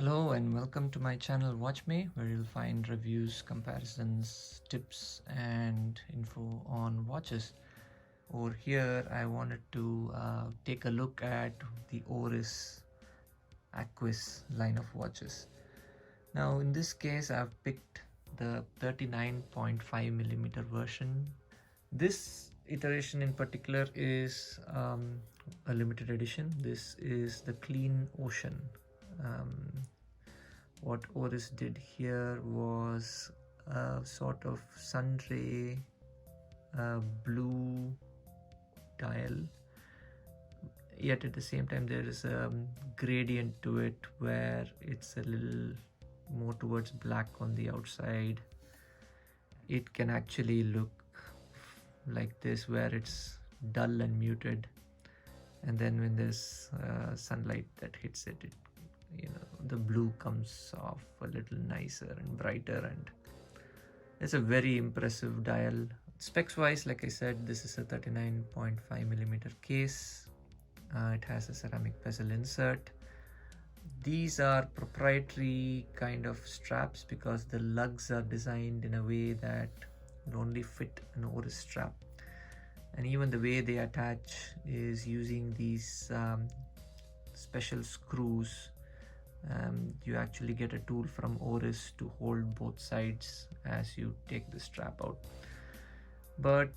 Hello and welcome to my channel Watch Me, where you'll find reviews, comparisons, tips and info on watches. Over here I wanted to take a look at the Oris Aquis line of watches. Now in this case I've picked the 39.5mm version. This iteration in particular is a limited edition. This is the Clean Ocean. What Oris did here was a sort of sun ray blue dial, yet at the same time there is a gradient to it where it's a little more towards black on the outside. It can actually look like this where it's dull and muted, and then when there's sunlight that hits it, the blue comes off a little nicer and brighter, and it's a very impressive dial. Specs wise, like I said, this is a 39.5mm case. It has a ceramic bezel insert. These are proprietary kind of straps because the lugs are designed in a way that will only fit an Oris strap, and even the way they attach is using these special screws. You actually get a tool from Oris to hold both sides as you take the strap out. But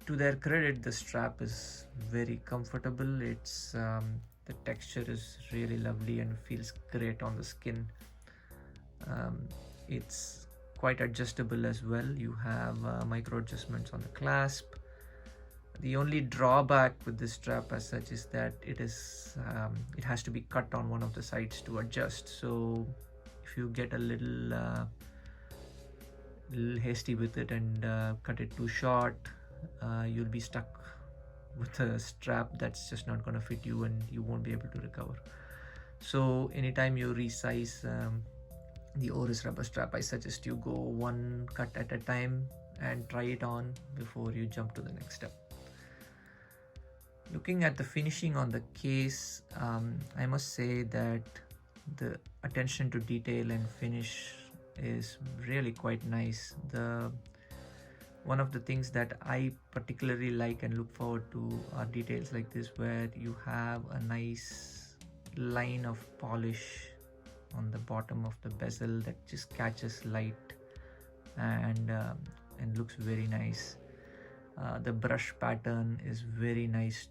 to their credit, the strap is very comfortable. It's the texture is really lovely and feels great on the skin. It's quite adjustable as well. You have micro adjustments on the clasp. The only drawback with this strap as such is that it has to be cut on one of the sides to adjust. So if you get a little hasty with it and cut it too short, you'll be stuck with a strap that's just not going to fit you and you won't be able to recover. So anytime you resize the Oris rubber strap, I suggest you go one cut at a time and try it on before you jump to the next step. Looking at the finishing on the case, I must say that the attention to detail and finish is really quite nice. One of the things that I particularly like and look forward to are details like this, where you have a nice line of polish on the bottom of the bezel that just catches light and looks very nice. The brush pattern is very nice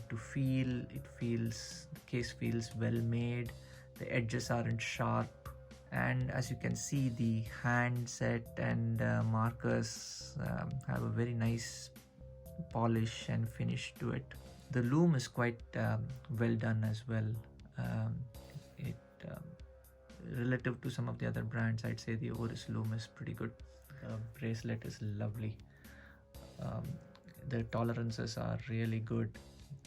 to feel. The case feels well made. The edges aren't sharp, and as you can see, the handset and markers have a very nice polish and finish to it. The loom is quite well done as well. Relative to some of the other brands, I'd say the Oris loom is pretty good. The bracelet is lovely. The tolerances are really good.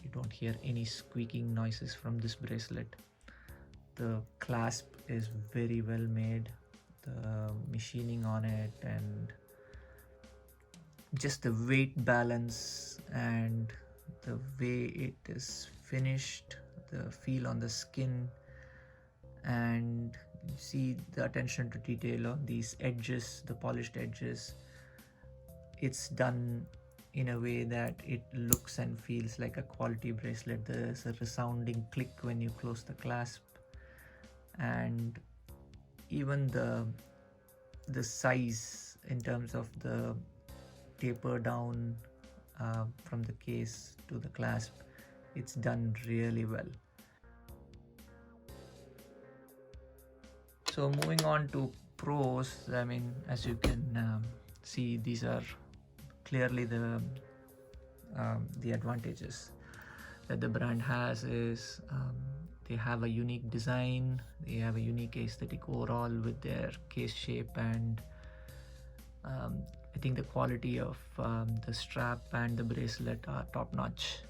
You don't hear any squeaking noises from this bracelet. The clasp is very well made. The machining on it and just the weight balance and the way it is finished, the feel on the skin, and you see the attention to detail on these edges, the polished edges. It's done in a way that it looks and feels like a quality bracelet. There's a resounding click when you close the clasp, and even the size in terms of the taper down from the case to the clasp, it's done really well. So moving on to pros, I mean, as you can see, these are clearly the advantages that the brand has is they have a unique design, they have a unique aesthetic overall with their case shape, and I think the quality of the strap and the bracelet are top notch.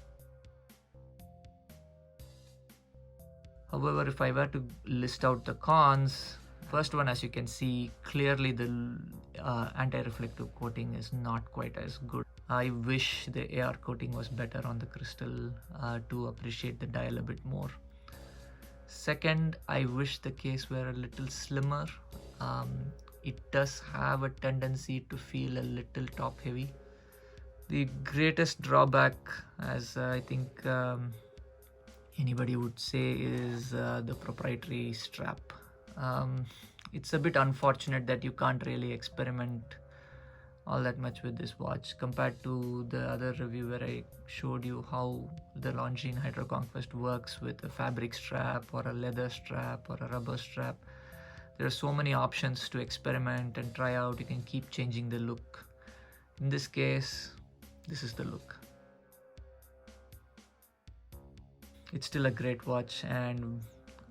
However, if I were to list out the cons, first one, as you can see, clearly the anti-reflective coating is not quite as good. I wish the AR coating was better on the crystal to appreciate the dial a bit more. Second, I wish the case were a little slimmer. It does have a tendency to feel a little top heavy. The greatest drawback, as I think anybody would say, is the proprietary strap. It's a bit unfortunate that you can't really experiment all that much with this watch compared to the other review where I showed you how the Longines Hydro Conquest works with a fabric strap or a leather strap or a rubber strap. There are so many options to experiment and try out. You can keep changing the look. In this case, this is the look. It's still a great watch, and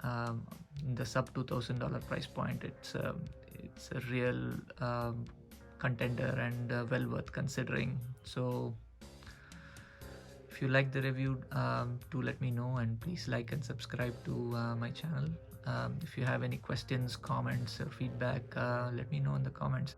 in the sub $2,000 price point, it's a real contender and well worth considering. So if you like the review, do let me know, and please like and subscribe to my channel. If you have any questions, comments or feedback, let me know in the comments.